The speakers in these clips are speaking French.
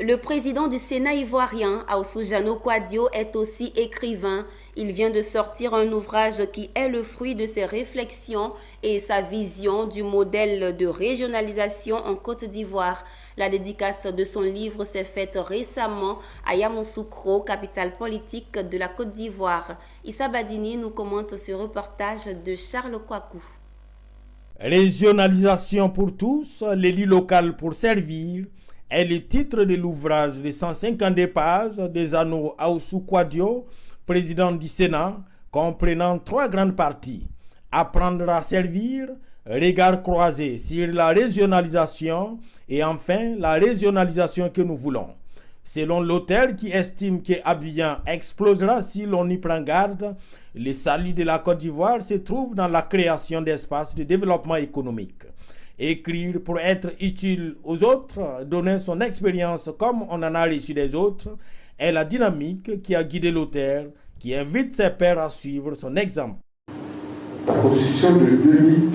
Le président du Sénat ivoirien, Aoussou Jano-Kouadio, est aussi écrivain. Il vient de sortir un ouvrage qui est le fruit de ses réflexions et sa vision du modèle de régionalisation en Côte d'Ivoire. La dédicace de son livre s'est faite récemment à Yamoussoukro, capitale politique de la Côte d'Ivoire. Issa Badini nous commente ce reportage de Charles Kouakou. Régionalisation pour tous, l'élu local pour servir est le titre de l'ouvrage de 150 pages de Jano Aoussou-Kouadio, président du Sénat, comprenant 3 grandes parties. Apprendre à servir, regard croisé sur la régionalisation et enfin la régionalisation que nous voulons. Selon l'auteur qui estime que Abidjan explosera si l'on y prend garde, le salut de la Côte d'Ivoire se trouve dans la création d'espaces de développement économique. Écrire pour être utile aux autres, donner son expérience comme on en a reçu des autres, est la dynamique qui a guidé l'auteur, qui invite ses pairs à suivre son exemple. La Constitution de 2000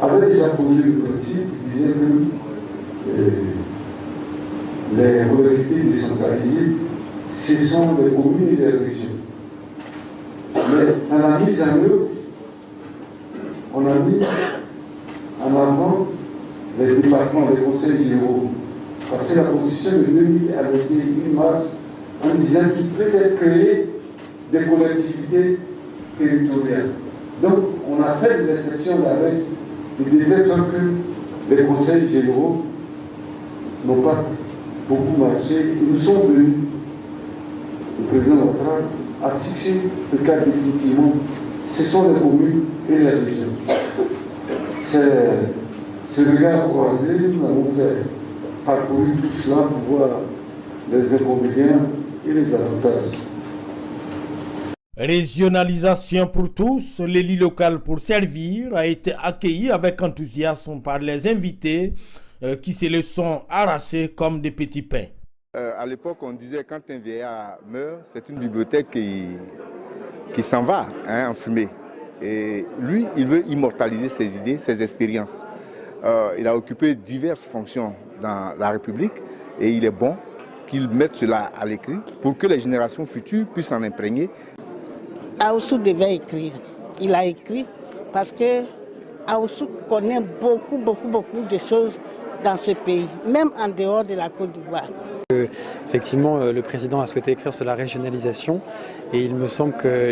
avait déjà posé le principe qui disait que les collectivités décentralisées, ce sont les communes et les régions. Mais dans la mise en œuvre, on a mis en avant les départements, les conseils généraux. Parce que la Constitution de 2000 a laissé une marge en disant qu'il peut être créé des collectivités territoriales. Donc, on a fait une exception avec les défaites sans que les conseils généraux n'ont pas beaucoup marché. Nous sommes venus, le président Ouattara a fixé le cas définitivement. Ce sont les communes et les régions. C'est ce regard croisé, nous avons fait parcourir tout cela pour voir les inconvénients et les avantages. Régionalisation pour tous, l'élu local pour servir a été accueilli avec enthousiasme par les invités qui se le sont arrachés comme des petits pains. À l'époque, on disait quand un vieillard meurt, c'est une bibliothèque qui s'en va en fumée. Et lui, il veut immortaliser ses idées, ses expériences. Il a occupé diverses fonctions dans la République et il est bon qu'il mette cela à l'écrit pour que les générations futures puissent s'en imprégner. Aoussou devait écrire. Il a écrit parce que Aoussou connaît beaucoup de choses dans ce pays, même en dehors de la Côte d'Ivoire. Effectivement, le président a souhaité écrire sur la régionalisation et il me semble que